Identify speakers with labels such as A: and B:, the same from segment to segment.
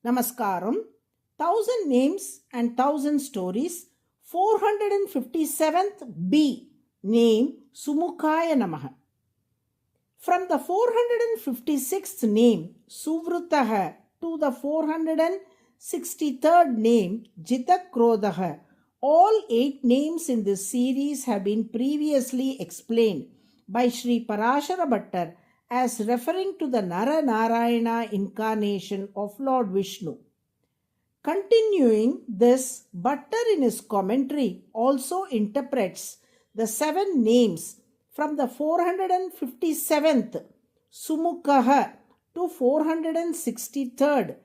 A: Namaskaram. 1000 Names and 1000 Stories. 457th B. Name SUMUKHAAYA NAMAH. From the 456th name Suvrutaha to the 463rd name Jitakrodaha, all 8 names in this series have been previously explained by Sri Parashara Bhattar as referring to the Nara Narayana incarnation of Lord Vishnu. Continuing this, Bhattar in his commentary also interprets the 7 names from the 457th Sumukhaha to 463rd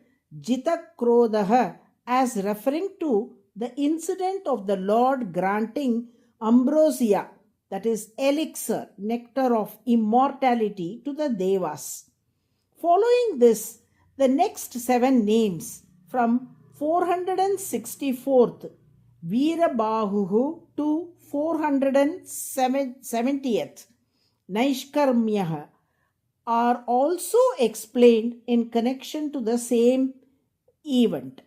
A: Jitakrodaha as referring to the incident of the Lord granting ambrosia, that is elixir, nectar of immortality, to the Devas. Following this, the next 7 names from 464th Veerabahuhu to 470th Naishkarmyaha are also explained in connection to the same event,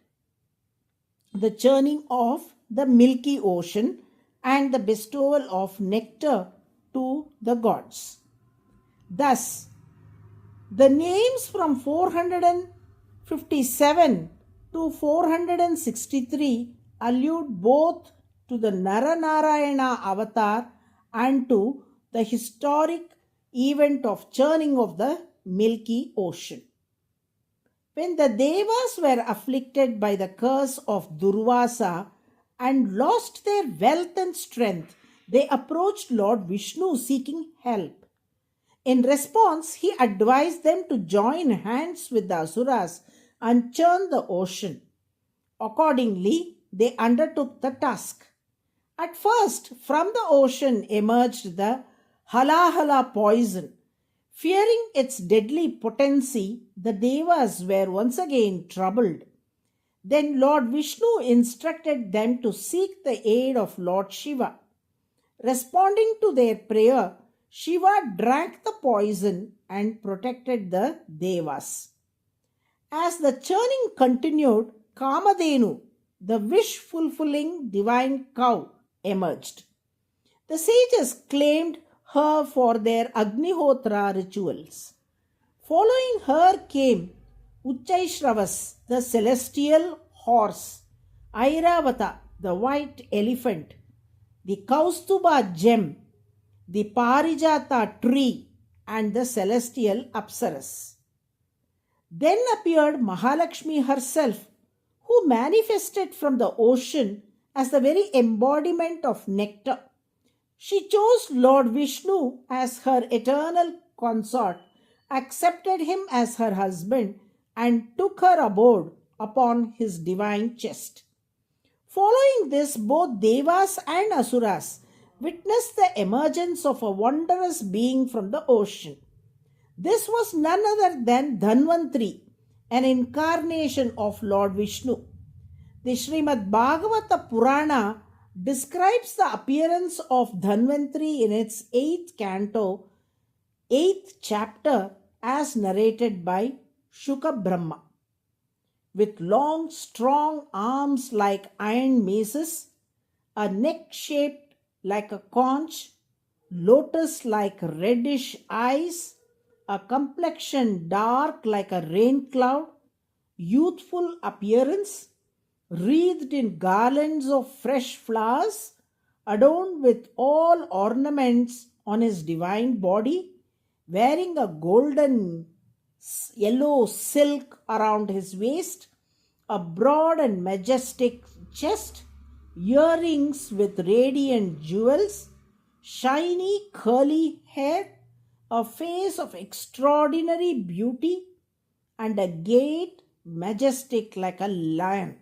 A: the churning of the milky ocean and the bestowal of nectar to the gods. Thus, the names from 457 to 463 allude both to the Naranarayana avatar and to the historic event of churning of the milky ocean. When the Devas were afflicted by the curse of Durvasa and lost their wealth and strength, they approached Lord Vishnu seeking help. In response, he advised them to join hands with the Asuras and churn the ocean. Accordingly, they undertook the task. At first, from the ocean emerged the Halahala poison. Fearing its deadly potency, the Devas were once again troubled. Then Lord Vishnu instructed them to seek the aid of Lord Shiva. Responding to their prayer, Shiva drank the poison and protected the Devas. As the churning continued, Kamadhenu, the wish-fulfilling divine cow, emerged. The sages claimed her for their Agnihotra rituals. Following her came Uchchaishravas, the celestial horse, Airavata, the white elephant, the Kaustuba gem, the Parijata tree, and the celestial Apsaras. Then appeared Mahalakshmi herself, who manifested from the ocean as the very embodiment of nectar. She chose Lord Vishnu as her eternal consort, accepted him as her husband, and took her aboard upon his divine chest. Following this, both Devas and Asuras witnessed the emergence of a wondrous being from the ocean. This was none other than Dhanvantri, an incarnation of Lord Vishnu. The Srimad Bhagavata Purana describes the appearance of Dhanvantri in its 8th canto, 8th chapter, as narrated by Shuka Brahma. With long, strong arms like iron maces, a neck shaped like a conch, lotus-like reddish eyes, a complexion dark like a rain cloud, youthful appearance, wreathed in garlands of fresh flowers, adorned with all ornaments on his divine body, wearing a golden yellow silk around his waist, a broad and majestic chest, earrings with radiant jewels, shiny curly hair, a face of extraordinary beauty, and a gait majestic like a lion.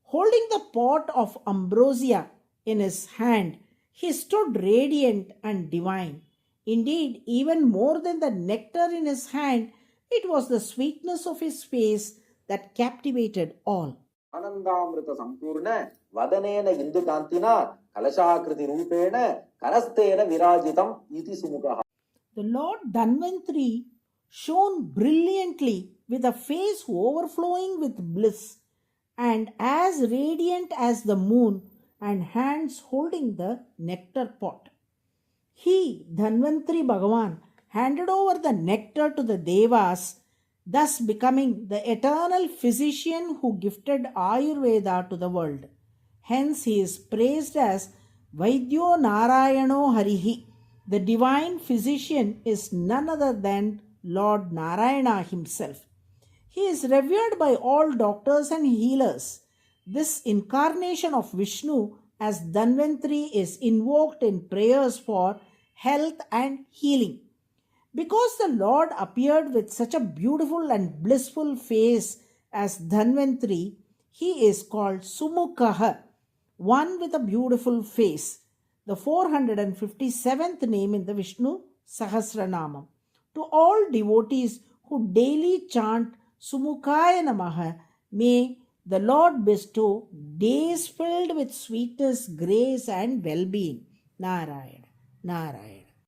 A: Holding the pot of ambrosia in his hand, he stood radiant and divine. Indeed, even more than the nectar in his hand, it was the sweetness of his face that captivated all.
B: आनंदामृत संपूर्ण वदनेन इंदुकांतिना कलशाकृति रूपेण करस्तेन विराजितम् इति सुमुखः.
A: The Lord Dhanvantri shone brilliantly with a face overflowing with bliss, and as radiant as the moon, and hands holding the nectar pot. He, Dhanvantri Bhagavan, handed over the nectar to the Devas, thus becoming the eternal physician who gifted Ayurveda to the world. Hence, he is praised as Vaidyo Narayano Harihi. The divine physician is none other than Lord Narayana himself. He is revered by all doctors and healers. This incarnation of Vishnu as Dhanvantri is invoked in prayers for health and healing. Because the Lord appeared with such a beautiful and blissful face as Dhanvantri, he is called SUMUKHAAYA, one with a beautiful face, the 457th name in the Vishnu Sahasranamam. To all devotees who daily chant SUMUKHAAYA NAMAH, may the Lord bestow days filled with sweetness, grace, and well being. Narayana, Narayana.